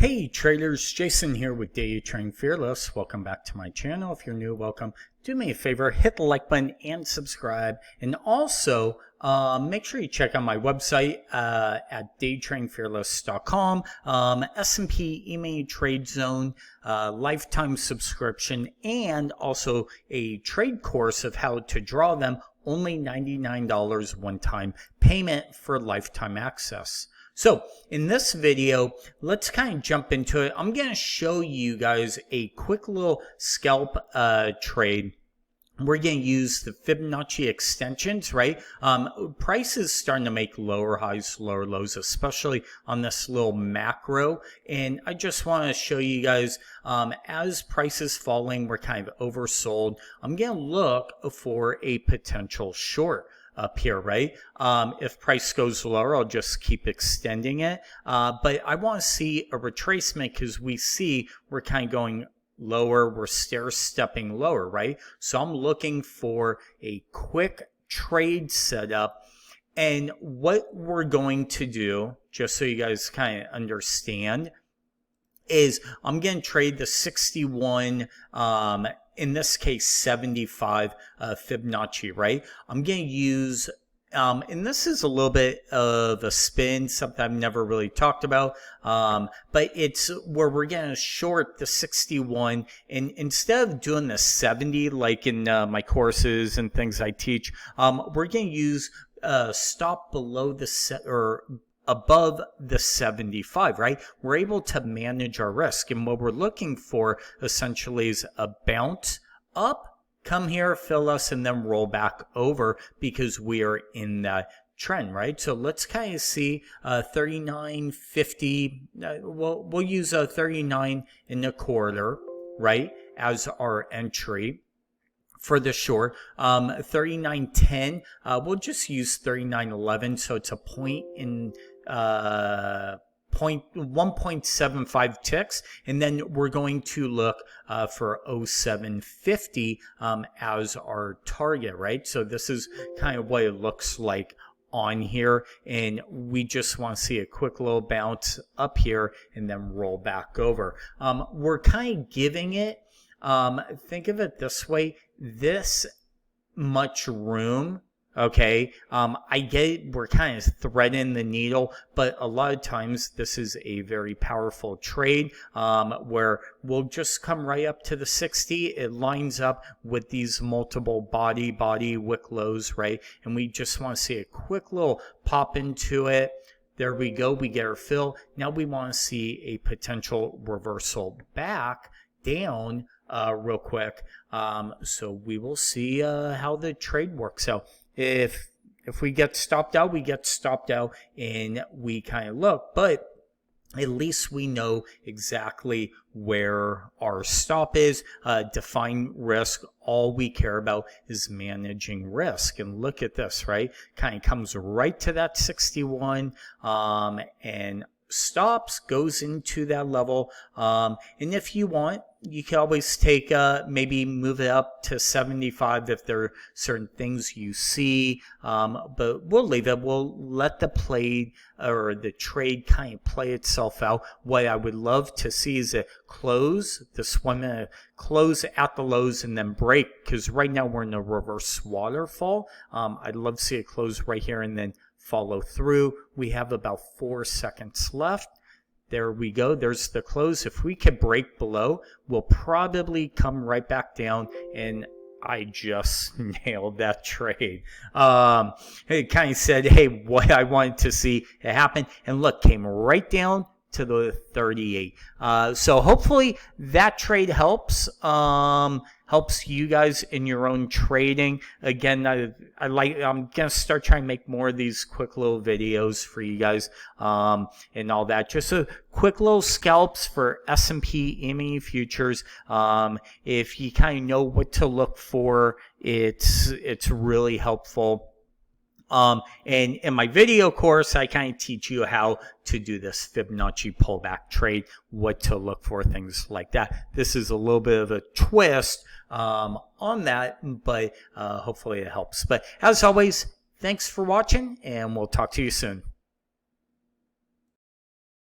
Hey traders, Jason here with Day Trading Fearless. Welcome back to my channel. If you're new, welcome. Do me a favor, hit the like button and subscribe. And also, make sure you check out my website at daytradingfearless.com. S&P Emini Trade Zone, lifetime subscription, and also a trade course of how to draw them. Only $99 one-time payment for lifetime access. So in this video, let's kind of jump into it. I'm going to show you guys a quick little scalp trade. We're going to use the Fibonacci extensions, right? Price is starting to make lower highs, lower lows, especially on this little macro. And I just want to show you guys, as price is falling, we're kind of oversold. I'm going to look for a potential short up here, right? If price goes lower, I'll just keep extending it. But I want to see a retracement because we see we're kind of going lower, we're stair-stepping lower, right? So I'm looking for a quick trade setup. And what we're going to do, just so you guys kind of understand, is I'm going to trade the 61, in this case 75 Fibonacci, right? I'm going to use, and this is a little bit of a spin, something I've never really talked about, but it's where we're going to short the 61, and instead of doing the 70 like in my courses and things I teach, we're going to use stop below the set or above the 75, right? We're able to manage our risk. And what we're looking for essentially is a bounce up, come here, fill us, and then roll back over because we are in that trend, right? So let's kind of see 39.50. We'll use a 39.25, right, as our entry. For the short, 39.10, we'll just use 39.11, so it's a point in 1.75 ticks, and then we're going to look for 0750 as our target, right? So this is kind of what it looks like on here, and we just want to see a quick little bounce up here and then roll back over. We're kind of giving it, think of it this way, this much room, okay? I get it, we're kind of threading the needle, but a lot of times this is a very powerful trade where we'll just come right up to the 60. It lines up with these multiple body wick lows, right? And we just want to see a quick little pop into it. There we go, we get our fill. Now we want to see a potential reversal back down real quick. So we will see how the trade works out. If we get stopped out, we get stopped out, and we kind of look, but at least we know exactly where our stop is. Define risk. All we care about is managing risk. And look at this, right? Kind of comes right to that 61 and stops, goes into that level. And if you want, you can always take maybe move it up to 75 if there are certain things you see, but we'll leave it. We'll let the play or the trade kind of play itself out. What I would love to see is it close this one, close at the lows and then break, because right now we're in a reverse waterfall. I'd love to see it close right here and then follow through. We have about 4 seconds left. There we go. There's the close. If we could break below, we'll probably come right back down, and I just nailed that trade. It kind of said, hey, what I wanted to see it happen, and look, came right down to the 38. So hopefully that trade helps. Helps you guys in your own trading. Again, I'm gonna start trying to make more of these quick little videos for you guys, and all that. Just a quick little scalps for S&P Emini Futures. If you kind of know what to look for, it's really helpful. And in my video course, I kind of teach you how to do this Fibonacci pullback trade, what to look for, things like that. This is a little bit of a twist on that, but hopefully it helps. But as always, thanks for watching, and we'll talk to you soon.